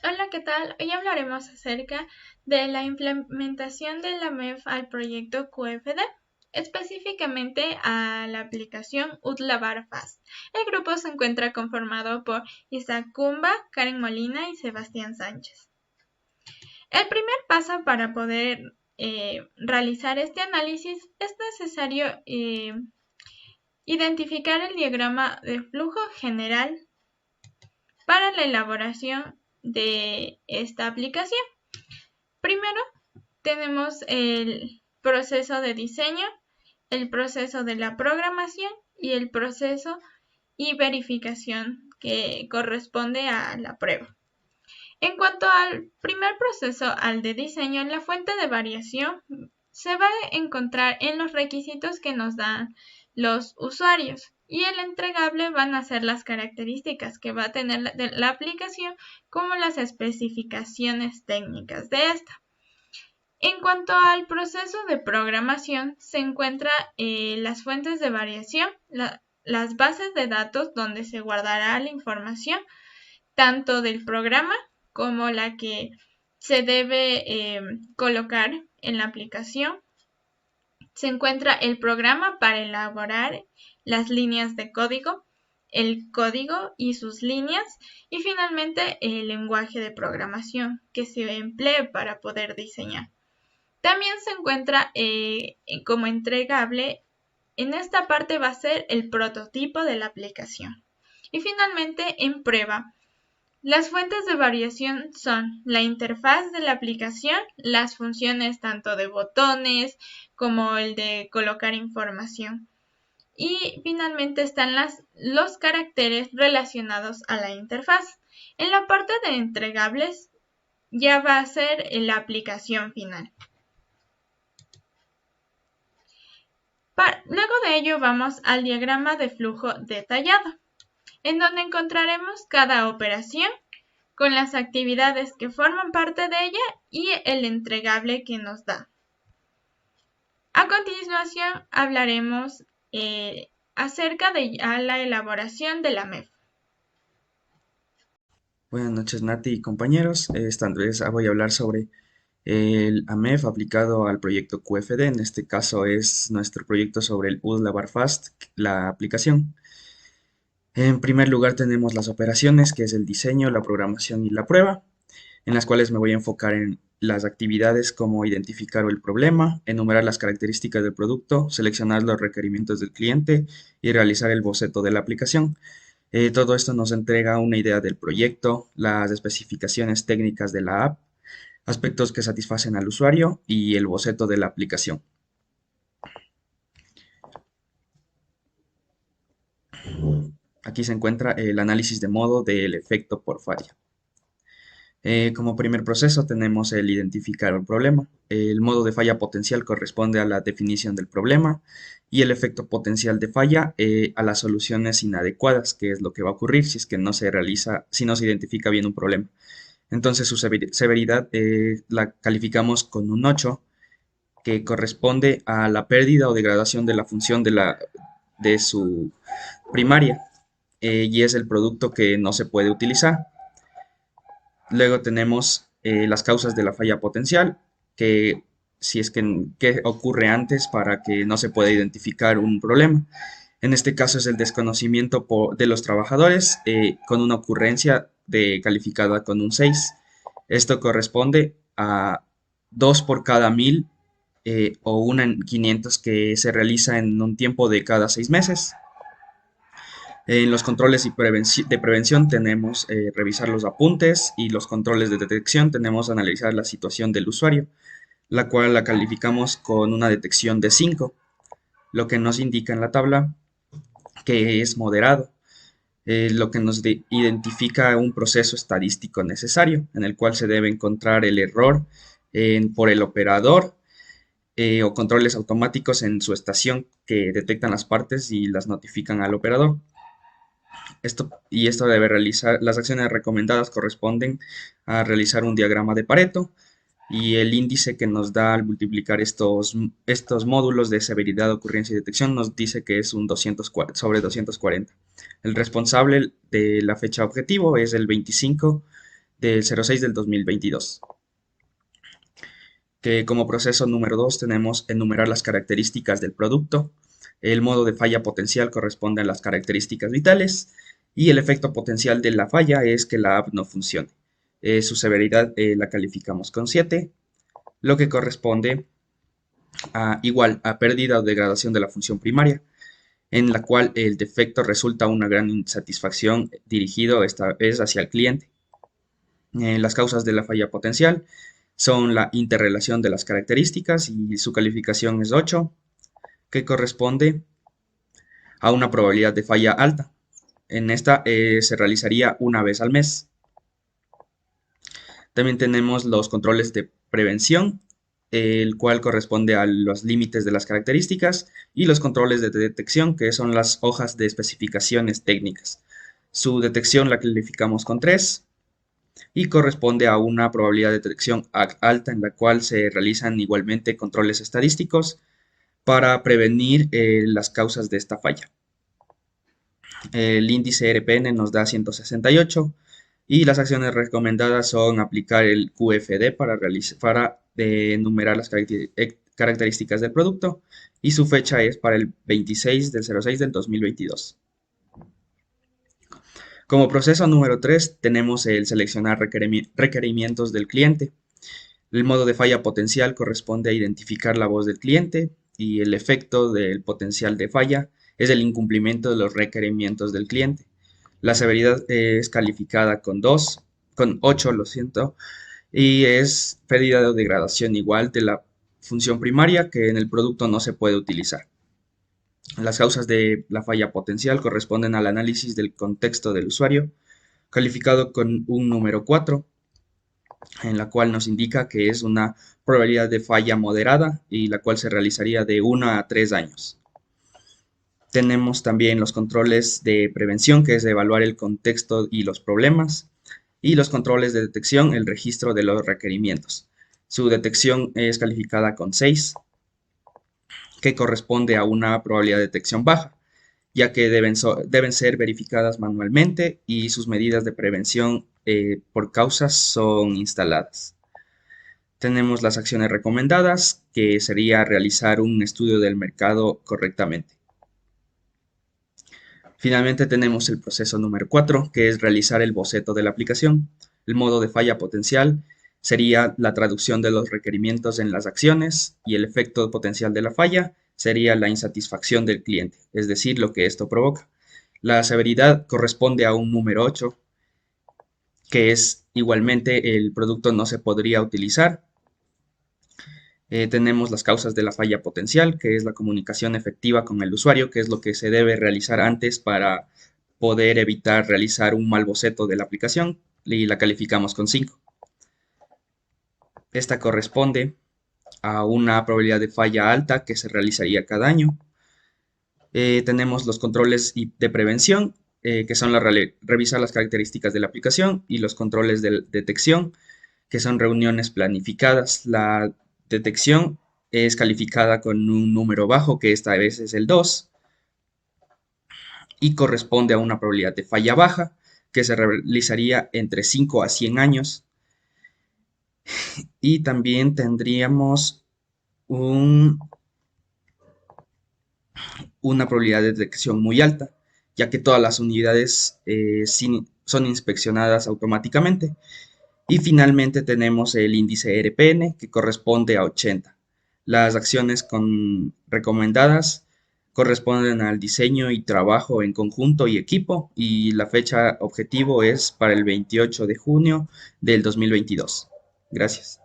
Hola, ¿qué tal? Hoy hablaremos acerca de la implementación de la MEF al proyecto QFD, específicamente a la aplicación UTLABAR Fast. El grupo se encuentra conformado por Isaac Cumba, Karen Molina y Sebastián Sánchez. El primer paso para poder realizar este análisis es necesario identificar el diagrama de flujo general para la elaboración de esta aplicación. Primero tenemos el proceso de diseño, el proceso de la programación y el proceso y verificación que corresponde a la prueba. En cuanto al primer proceso, al de diseño, la fuente de variación se va a encontrar en los requisitos que nos dan los usuarios y el entregable van a ser las características que va a tener la aplicación como las especificaciones técnicas de esta. En cuanto al proceso de programación, se encuentran las fuentes de variación, las bases de datos donde se guardará la información, tanto del programa como la que se debe colocar en la aplicación. Se encuentra el programa para elaborar las líneas de código, el código y sus líneas, y finalmente el lenguaje de programación que se emplee para poder diseñar. También se encuentra como entregable, en esta parte va a ser el prototipo de la aplicación. Y finalmente en prueba, las fuentes de variación son la interfaz de la aplicación, las funciones tanto de botones como el de colocar información. Y finalmente están los caracteres relacionados a la interfaz. En la parte de entregables ya va a ser la aplicación final. Luego de ello vamos al diagrama de flujo detallado, en donde encontraremos cada operación con las actividades que forman parte de ella y el entregable que nos da. A continuación hablaremos acerca de la elaboración de la MEF. Buenas noches, Nati y compañeros. Esta vez voy a hablar sobre el AMEF aplicado al proyecto QFD. En este caso es nuestro proyecto sobre el UDLA Fast, la aplicación. En primer lugar tenemos las operaciones, que es el diseño, la programación y la prueba, en las cuales me voy a enfocar en las actividades como identificar el problema, enumerar las características del producto, seleccionar los requerimientos del cliente y realizar el boceto de la aplicación. Todo esto nos entrega una idea del proyecto, las especificaciones técnicas de la app, aspectos que satisfacen al usuario y el boceto de la aplicación. Aquí se encuentra el análisis de modo del efecto por falla. Como primer proceso tenemos el identificar el problema. El modo de falla potencial corresponde a la definición del problema y el efecto potencial de falla a las soluciones inadecuadas, que es lo que va a ocurrir si es que no se realiza, si no se identifica bien un problema. Entonces su severidad la calificamos con un 8, que corresponde a la pérdida o degradación de la función de su primaria, y es el producto que no se puede utilizar. Luego tenemos las causas de la falla potencial, que si es que qué ocurre antes para que no se pueda identificar un problema. En este caso es el desconocimiento de los trabajadores con una ocurrencia calificada con un 6. Esto corresponde a 2 por cada 1000 o 1 en 500 que se realiza en un tiempo de cada 6 meses. En los controles de prevención tenemos revisar los apuntes y los controles de detección tenemos analizar la situación del usuario, la cual la calificamos con una detección de 5, lo que nos indica en la tabla que es moderado, lo que nos identifica un proceso estadístico necesario en el cual se debe encontrar el error por el operador o controles automáticos en su estación que detectan las partes y las notifican al operador. Esto debe realizar, las acciones recomendadas corresponden a realizar un diagrama de Pareto y el índice que nos da al multiplicar estos módulos de severidad, ocurrencia y detección nos dice que es un 240 sobre 240. El responsable de la fecha objetivo es el 25 del 06 del 2022. Que como proceso número 2 tenemos enumerar las características del producto. El modo de falla potencial corresponde a las características vitales y el efecto potencial de la falla es que la app no funcione. Su severidad la calificamos con 7, lo que corresponde igual a pérdida o degradación de la función primaria, en la cual el defecto resulta una gran insatisfacción dirigido esta vez hacia el cliente. Las causas de la falla potencial son la interrelación de las características y su calificación es 8, que corresponde a una probabilidad de falla alta. En esta se realizaría una vez al mes. También tenemos los controles de prevención, el cual corresponde a los límites de las características, y los controles de detección, que son las hojas de especificaciones técnicas. Su detección la calificamos con 3 y corresponde a una probabilidad de detección alta en la cual se realizan igualmente controles estadísticos para prevenir las causas de esta falla. El índice RPN nos da 168 y las acciones recomendadas son aplicar el QFD para enumerar las características del producto y su fecha es para el 26 del 06 del 2022. Como proceso número 3 tenemos el seleccionar requerimientos del cliente. El modo de falla potencial corresponde a identificar la voz del cliente y el efecto del potencial de falla es el incumplimiento de los requerimientos del cliente. La severidad es calificada con 8, lo siento, y es pérdida o degradación igual de la función primaria que en el producto no se puede utilizar. Las causas de la falla potencial corresponden al análisis del contexto del usuario, calificado con un número 4, en la cual nos indica que es una probabilidad de falla moderada y la cual se realizaría de 1 a 3 años. Tenemos también los controles de prevención, que es evaluar el contexto y los problemas, y los controles de detección, el registro de los requerimientos. Su detección es calificada con 6, que corresponde a una probabilidad de detección baja, ya que deben ser verificadas manualmente y sus medidas de prevención por causas son instaladas. Tenemos las acciones recomendadas, que sería realizar un estudio del mercado correctamente. Finalmente tenemos el proceso número 4, que es realizar el boceto de la aplicación. El modo de falla potencial sería la traducción de los requerimientos en las acciones y el efecto potencial de la falla sería la insatisfacción del cliente, es decir, lo que esto provoca. La severidad corresponde a un número 8, que es igualmente el producto no se podría utilizar. Tenemos las causas de la falla potencial, que es la comunicación efectiva con el usuario, que es lo que se debe realizar antes para poder evitar realizar un mal boceto de la aplicación, y la calificamos con 5. Esta corresponde a una probabilidad de falla alta que se realizaría cada año. Tenemos los controles de prevención, que son revisar las características de la aplicación, y los controles de detección, que son reuniones planificadas. La detección es calificada con un número bajo, que esta vez es el 2, y corresponde a una probabilidad de falla baja, que se realizaría entre 5 a 100 años. Y también tendríamos una probabilidad de detección muy alta, ya que todas las unidades son inspeccionadas automáticamente. Y finalmente tenemos el índice RPN, que corresponde a 80. Las acciones recomendadas corresponden al diseño y trabajo en conjunto y equipo, y la fecha objetivo es para el 28 de junio del 2022. Gracias.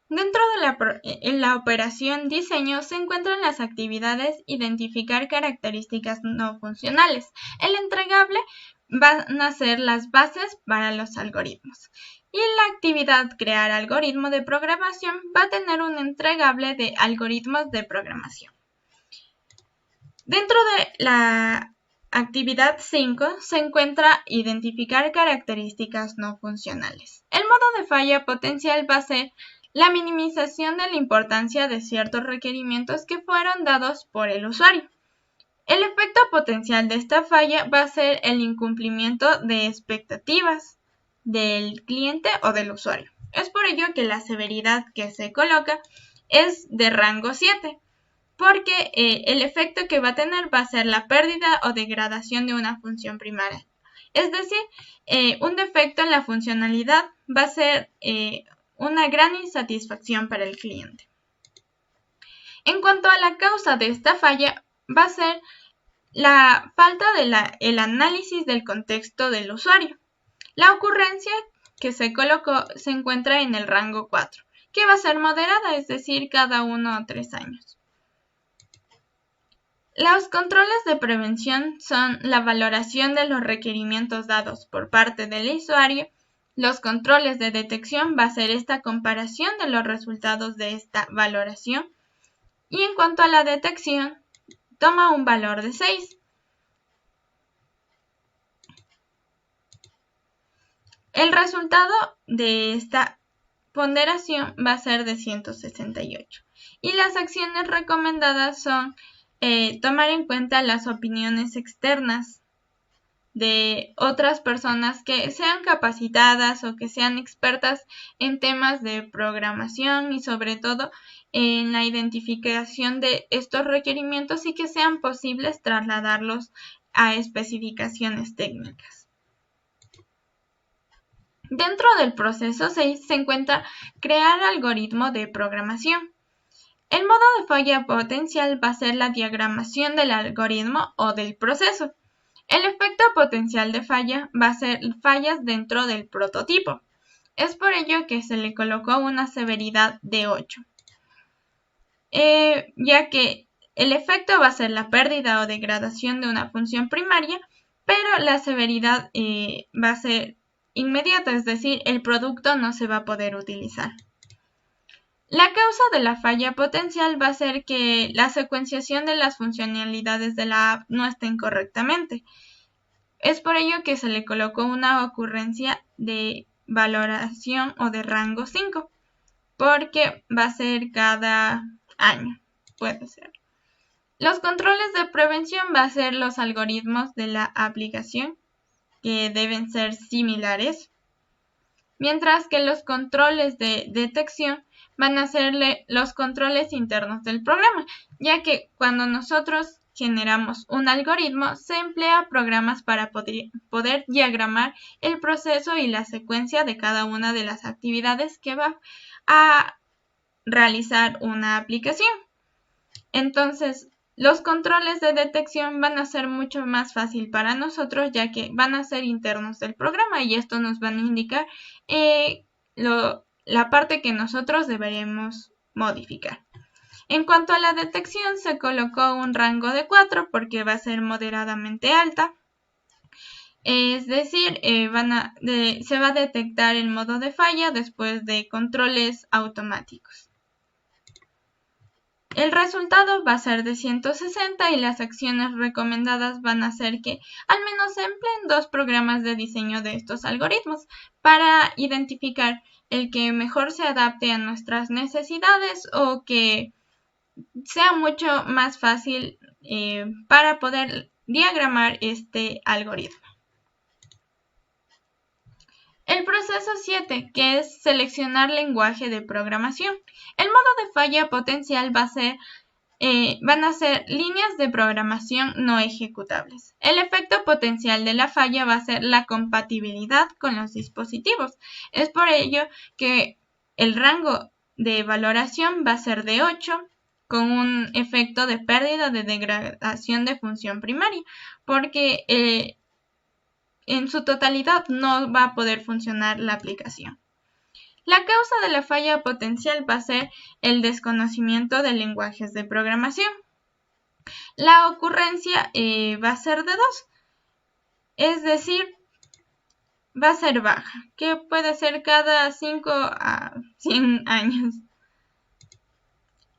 Dentro de en la operación diseño se encuentran las actividades identificar características no funcionales. El entregable van a ser las bases para los algoritmos. Y la actividad crear algoritmo de programación va a tener un entregable de algoritmos de programación. Dentro de la actividad 5 se encuentra identificar características no funcionales. El modo de falla potencial va a ser la minimización de la importancia de ciertos requerimientos que fueron dados por el usuario. El efecto potencial de esta falla va a ser el incumplimiento de expectativas del cliente o del usuario. Es por ello que la severidad que se coloca es de rango 7, porque el efecto que va a tener va a ser la pérdida o degradación de una función primaria. Es decir, un defecto en la funcionalidad va a ser una gran insatisfacción para el cliente. En cuanto a la causa de esta falla, va a ser la falta del análisis del contexto del usuario. La ocurrencia que se colocó se encuentra en el rango 4, que va a ser moderada, es decir, cada 1 o 3 años. Los controles de prevención son la valoración de los requerimientos dados por parte del usuario. Los controles de detección va a ser esta comparación de los resultados de esta valoración. Y en cuanto a la detección, toma un valor de 6. El resultado de esta ponderación va a ser de 168. Y las acciones recomendadas son tomar en cuenta las opiniones externas de otras personas que sean capacitadas o que sean expertas en temas de programación y sobre todo en la identificación de estos requerimientos y que sean posibles trasladarlos a especificaciones técnicas. Dentro del proceso 6 se encuentra crear algoritmo de programación. El modo de falla potencial va a ser la diagramación del algoritmo o del proceso. El efecto potencial de falla va a ser fallas dentro del prototipo. Es por ello que se le colocó una severidad de 8, ya que el efecto va a ser la pérdida o degradación de una función primaria, pero la severidad va a ser inmediata, es decir, el producto no se va a poder utilizar. La causa de la falla potencial va a ser que la secuenciación de las funcionalidades de la app no estén correctamente. Es por ello que se le colocó una ocurrencia de valoración o de rango 5, porque va a ser cada año, puede ser. Los controles de prevención va a ser los algoritmos de la aplicación, que deben ser similares, mientras que los controles de detección van a ser los controles internos del programa, ya que cuando nosotros generamos un algoritmo, se emplea programas para poder diagramar el proceso y la secuencia de cada una de las actividades que va a realizar una aplicación. Entonces, los controles de detección van a ser mucho más fácil para nosotros, ya que van a ser internos del programa y esto nos van a indicar la parte que nosotros deberemos modificar. En cuanto a la detección, se colocó un rango de 4 porque va a ser moderadamente alta. Es decir, se va a detectar el modo de falla después de controles automáticos. El resultado va a ser de 160 y las acciones recomendadas van a ser que al menos se empleen 2 programas de diseño de estos algoritmos para identificar el que mejor se adapte a nuestras necesidades o que sea mucho más fácil para poder diagramar este algoritmo. El proceso 7, que es seleccionar lenguaje de programación. El modo de falla potencial van a ser líneas de programación no ejecutables. El efecto potencial de la falla va a ser la compatibilidad con los dispositivos. Es por ello que el rango de valoración va a ser de 8, con un efecto de pérdida de degradación de función primaria, porque en su totalidad no va a poder funcionar la aplicación. La causa de la falla potencial va a ser el desconocimiento de lenguajes de programación. La ocurrencia va a ser de 2, es decir, va a ser baja, que puede ser cada 5 a 100 años.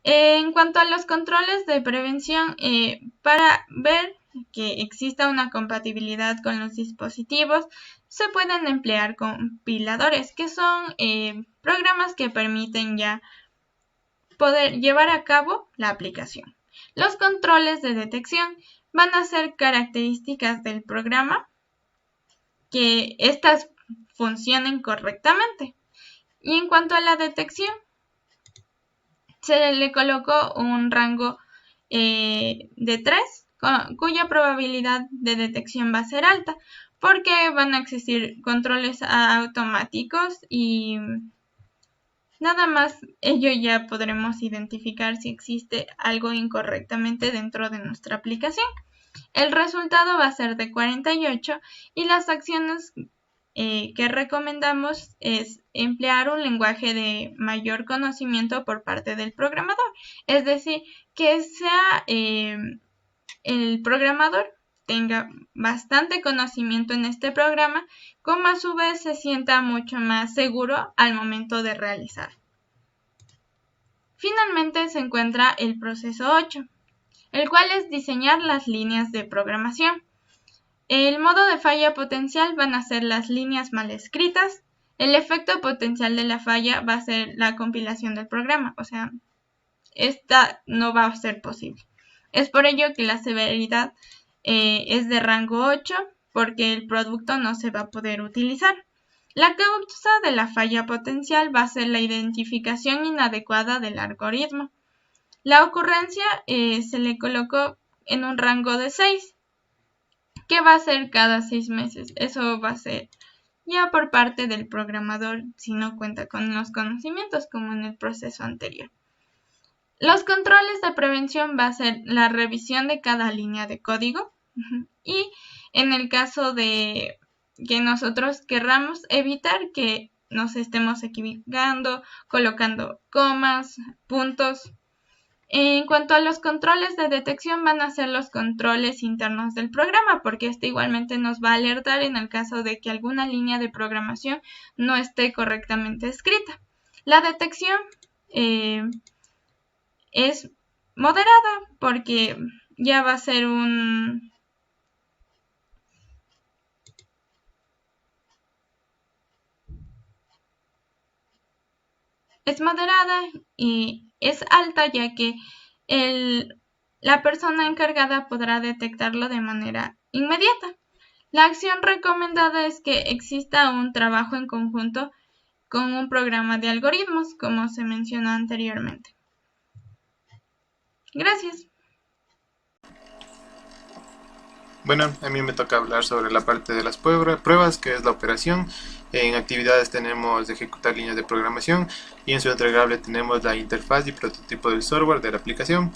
En cuanto a los controles de prevención, para ver que exista una compatibilidad con los dispositivos, se pueden emplear compiladores, que son programas que permiten ya poder llevar a cabo la aplicación. Los controles de detección van a ser características del programa, que estas funcionen correctamente. Y en cuanto a la detección, se le colocó un rango de 3, cuya probabilidad de detección va a ser alta, porque van a existir controles automáticos y nada más ello ya podremos identificar si existe algo incorrectamente dentro de nuestra aplicación. El resultado va a ser de 48 y las acciones que recomendamos es emplear un lenguaje de mayor conocimiento por parte del programador. Es decir, que sea el programador tenga bastante conocimiento en este programa, como a su vez se sienta mucho más seguro al momento de realizar. Finalmente se encuentra el proceso 8, el cual es diseñar las líneas de programación. El modo de falla potencial van a ser las líneas mal escritas. El efecto potencial de la falla va a ser la compilación del programa, o sea, esta no va a ser posible. Es por ello que la severidad es de rango 8, porque el producto no se va a poder utilizar. La causa de la falla potencial va a ser la identificación inadecuada del algoritmo. La ocurrencia se le colocó en un rango de 6, que va a ser cada 6 meses. Eso va a ser ya por parte del programador si no cuenta con los conocimientos como en el proceso anterior. Los controles de prevención va a ser la revisión de cada línea de código y en el caso de que nosotros querramos evitar que nos estemos equivocando, colocando comas, puntos. En cuanto a los controles de detección, van a ser los controles internos del programa, porque este igualmente nos va a alertar en el caso de que alguna línea de programación no esté correctamente escrita. La detección es moderada, porque ya va a ser es moderada y es alta, ya que la persona encargada podrá detectarlo de manera inmediata. La acción recomendada es que exista un trabajo en conjunto con un programa de algoritmos, como se mencionó anteriormente. Gracias. Bueno, a mí me toca hablar sobre la parte de las pruebas, que es la operación. En actividades tenemos de ejecutar líneas de programación y en su entregable tenemos la interfaz y prototipo del software de la aplicación.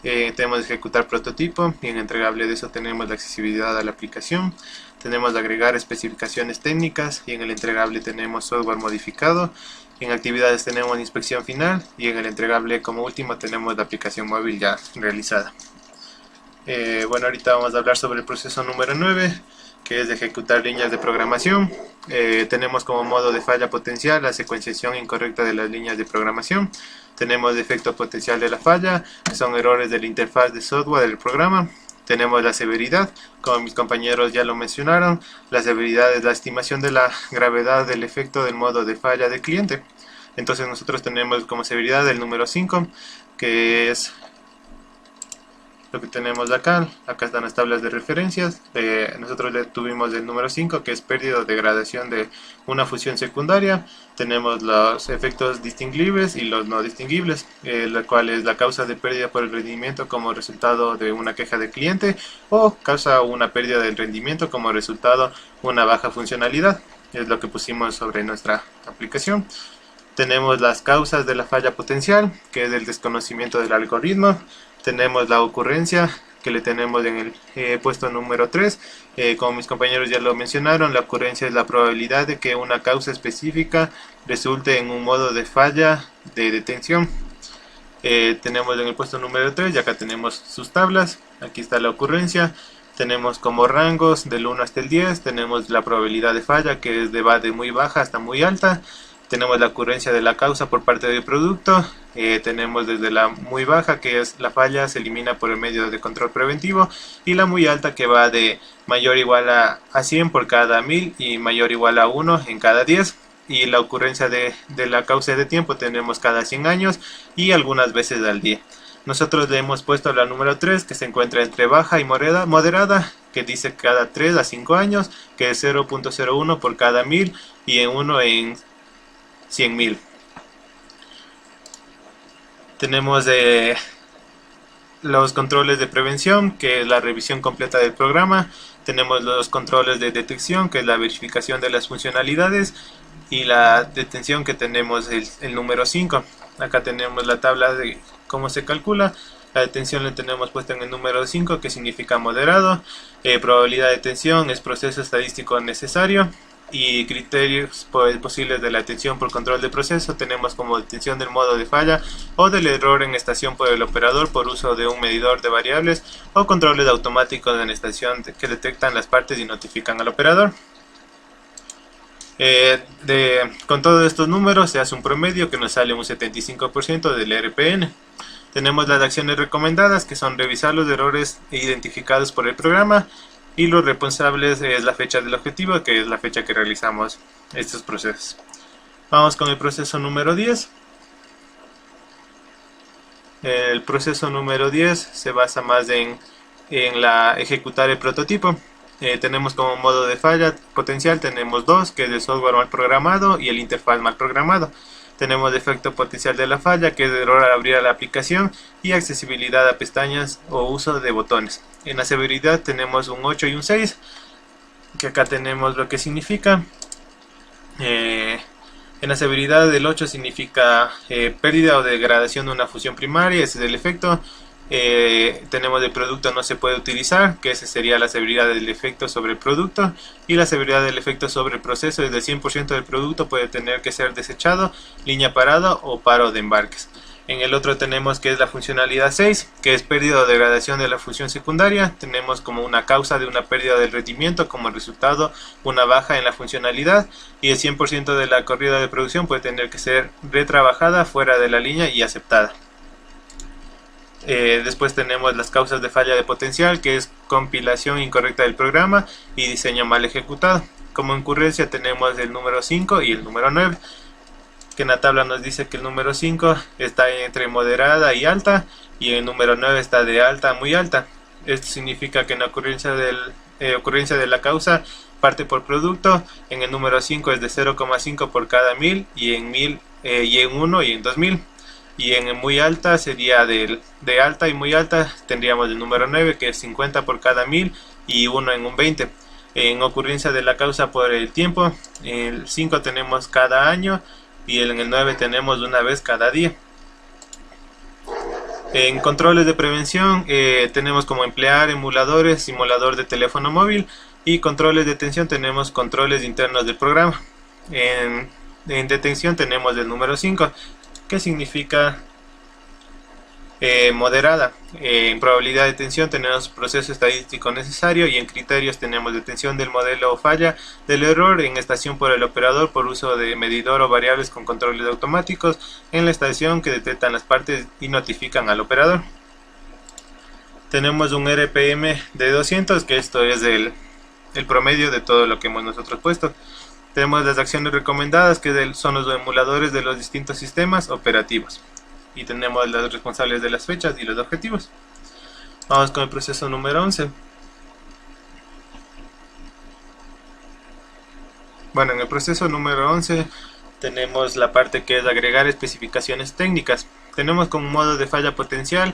Tenemos de ejecutar prototipo y en entregable de eso tenemos la accesibilidad a la aplicación. Tenemos de agregar especificaciones técnicas y en el entregable tenemos software modificado. En actividades tenemos inspección final y en el entregable como último tenemos la aplicación móvil ya realizada. Bueno, ahorita vamos a hablar sobre el proceso número 9, que es de ejecutar líneas de programación. Tenemos como modo de falla potencial la secuenciación incorrecta de las líneas de programación. Tenemos efecto potencial de la falla, que son errores de la interfaz de software del programa. Tenemos la severidad, como mis compañeros ya lo mencionaron. La severidad es la estimación de la gravedad del efecto del modo de falla del cliente. Entonces nosotros tenemos como severidad el número 5, que es lo que tenemos acá están las tablas de referencias. Nosotros le tuvimos el número 5, que es pérdida o degradación de una función secundaria. Tenemos los efectos distinguibles y los no distinguibles, la cual es la causa de pérdida por el rendimiento como resultado de una queja del cliente, o causa una pérdida del rendimiento como resultado una baja funcionalidad. Es lo que pusimos sobre nuestra aplicación. Tenemos las causas de la falla potencial, que es el desconocimiento del algoritmo. Tenemos la ocurrencia, que le tenemos en el puesto número 3. Como mis compañeros ya lo mencionaron, la ocurrencia es la probabilidad de que una causa específica resulte en un modo de falla de detención. Tenemos en el puesto número 3, y acá tenemos sus tablas. Aquí está la ocurrencia. Tenemos como rangos del 1 hasta el 10. Tenemos la probabilidad de falla, que va de muy baja hasta muy alta. Tenemos la ocurrencia de la causa por parte del producto. Tenemos desde la muy baja, que es la falla se elimina por el medio de control preventivo, y la muy alta, que va de mayor o igual a 100 por cada 1000 y mayor o igual a 1 en cada 10. Y la ocurrencia de la causa de tiempo tenemos cada 100 años y algunas veces al día. Nosotros le hemos puesto la número 3, que se encuentra entre baja y moderada. que dice cada 3 a 5 años, que es 0.01 por cada 1000 y en 1 en 100.000. Tenemos los controles de prevención, que es la revisión completa del programa. Tenemos los controles de detección, que es la verificación de las funcionalidades, y la detención, que tenemos el número 5. Acá tenemos la tabla de cómo se calcula. La detención la tenemos puesta en el número 5, que significa moderado. Probabilidad de detención es proceso estadístico necesario. Y criterios posibles de la detención por control de proceso tenemos como detención del modo de falla o del error en estación por el operador por uso de un medidor de variables, o controles automáticos en estación que detectan las partes y notifican al operador. Con todos estos números se hace un promedio que nos sale un 75% del RPN. Tenemos las acciones recomendadas, que son revisar los errores identificados por el programa, y los responsables es la fecha del objetivo, que es la fecha que realizamos estos procesos. Vamos con el proceso número 10. El proceso número 10 se basa más en ejecutar el prototipo. Tenemos como modo de falla potencial, tenemos dos, que es el software mal programado y el interfaz mal programado. Tenemos defecto potencial de la falla, que es error al abrir la aplicación, y accesibilidad a pestañas o uso de botones. En la severidad tenemos un 8 y un 6, que acá tenemos lo que significa. En la severidad del 8 significa pérdida o degradación de una función primaria, ese es el efecto. Tenemos el producto no se puede utilizar, que esa sería la severidad del efecto sobre el producto, y la severidad del efecto sobre el proceso es del 100% del producto, puede tener que ser desechado, línea parada o paro de embarques. En el otro tenemos que es la funcionalidad 6, que es pérdida o degradación de la función secundaria. Tenemos como una causa de una pérdida del rendimiento, como resultado una baja en la funcionalidad, y el 100% de la corrida de producción puede tener que ser retrabajada fuera de la línea y aceptada. Después tenemos las causas de falla de potencial, que es compilación incorrecta del programa y diseño mal ejecutado. Como incurrencia tenemos el número 5 y el número 9, que en la tabla nos dice que el número 5 está entre moderada y alta, y el número 9 está de alta a muy alta. Esto significa que en la ocurrencia de la causa parte por producto, en el número 5 es de 0,5 por cada 1000, y en 1000 y en 1 y en 2000. Y en muy alta sería de alta y muy alta tendríamos el número 9, que es 50 por cada 1000 y 1 en un 20. En ocurrencia de la causa por el tiempo, el 5 tenemos cada año, y en el 9 tenemos una vez cada día. En controles de prevención tenemos como emplear emuladores, simulador de teléfono móvil, y controles de detención tenemos controles internos del programa. En detención tenemos el número 5, que significa moderada. En probabilidad de detención tenemos proceso estadístico necesario, y en criterios tenemos detención del modelo o falla del error en estación por el operador por uso de medidor o variables con controles automáticos en la estación que detectan las partes y notifican al operador. Tenemos un RPM de 200, que esto es el promedio de todo lo que hemos nosotros puesto. Tenemos las acciones recomendadas, que son los emuladores de los distintos sistemas operativos. Y tenemos los responsables de las fechas y los objetivos. Vamos con el proceso número 11. Bueno, en el proceso número 11 tenemos la parte que es agregar especificaciones técnicas. Tenemos como modo de falla potencial,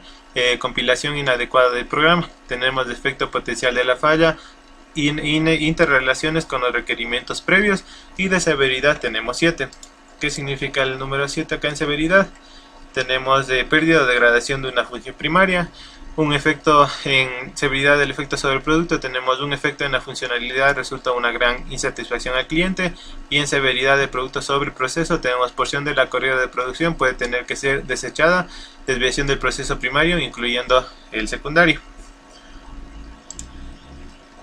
compilación inadecuada del programa. Tenemos defecto potencial de la falla, interrelaciones con los requerimientos previos, y de severidad tenemos 7. ¿Qué significa el número 7 acá en severidad? Tenemos pérdida o degradación de una función primaria, un efecto en severidad del efecto sobre el producto, tenemos un efecto en la funcionalidad, resulta una gran insatisfacción al cliente, y en severidad del producto sobre el proceso tenemos porción de la corrida de producción puede tener que ser desechada, desviación del proceso primario incluyendo el secundario.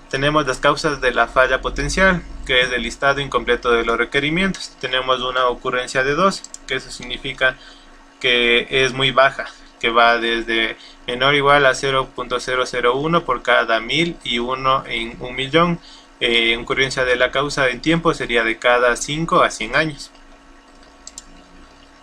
Tenemos las causas de la falla potencial, que es el listado incompleto de los requerimientos. Tenemos una ocurrencia de 2, que eso significa que es muy baja, que va desde menor o igual a 0.001 por cada 1000 y 1 en 1.000.000. Ocurrencia de la causa en tiempo sería de cada 5 a 100 años.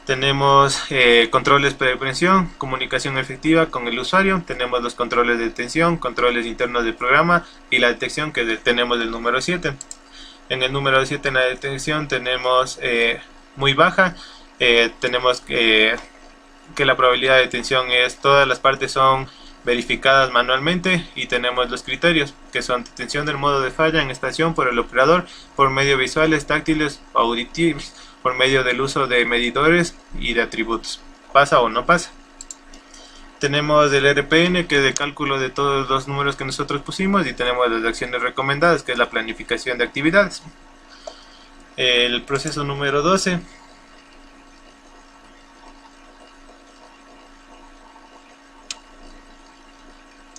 Tenemos controles de prevención, comunicación efectiva con el usuario, tenemos los controles de detención, controles internos del programa y la detección que tenemos del número 7. En el número 7 en la detección tenemos muy baja, tenemos que la probabilidad de detención es todas las partes son verificadas manualmente y tenemos los criterios que son detención del modo de falla en estación por el operador por medio de visuales, táctiles o auditivos, por medio del uso de medidores y de atributos. ¿Pasa o no pasa? Tenemos el RPN, que es el cálculo de todos los números que nosotros pusimos, y tenemos las acciones recomendadas, que es la planificación de actividades. El proceso número 12.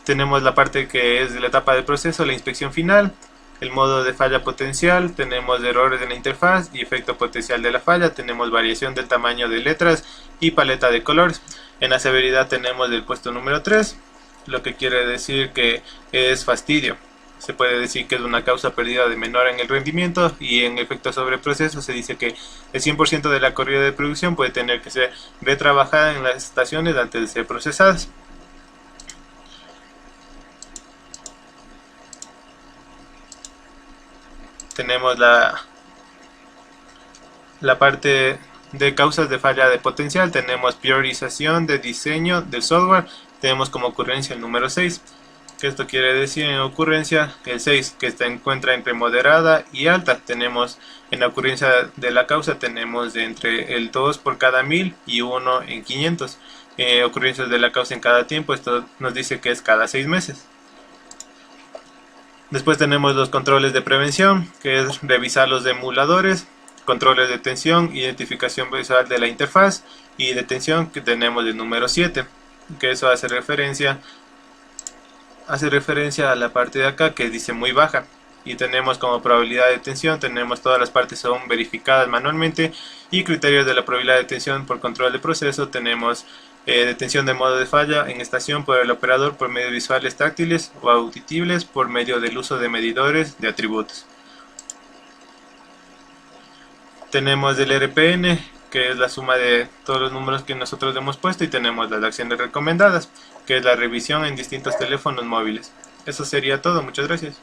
Tenemos la parte que es de la etapa del proceso, la inspección final, el modo de falla potencial, tenemos errores en la interfaz y efecto potencial de la falla, tenemos variación del tamaño de letras y paleta de colores. En la severidad tenemos el puesto número 3, lo que quiere decir que es fastidio. Se puede decir que es una causa perdida de menor en el rendimiento, y en efecto sobre proceso se dice que el 100% de la corrida de producción puede tener que ser retrabajada en las estaciones antes de ser procesadas. Tenemos la parte de causas de falla de potencial, tenemos priorización de diseño del software, tenemos como ocurrencia el número 6, que esto quiere decir en ocurrencia el 6, que se encuentra entre moderada y alta. Tenemos en la ocurrencia de la causa, tenemos de entre el 2 por cada 1000 y 1 en 500. Ocurrencias de la causa en cada tiempo, esto nos dice que es cada 6 meses. Después tenemos los controles de prevención, que es revisar los emuladores, controles de detención, identificación visual de la interfaz y detención, que tenemos el número 7, que eso hace referencia a la parte de acá que dice muy baja. Y tenemos como probabilidad de detención, tenemos todas las partes son verificadas manualmente, y criterios de la probabilidad de detención por control de proceso, tenemos detención de modo de falla en estación por el operador por medio de visuales táctiles o audibles por medio del uso de medidores de atributos. Tenemos el RPN, que es la suma de todos los números que nosotros hemos puesto, y tenemos las acciones recomendadas, que es la revisión en distintos teléfonos móviles. Eso sería todo, muchas gracias.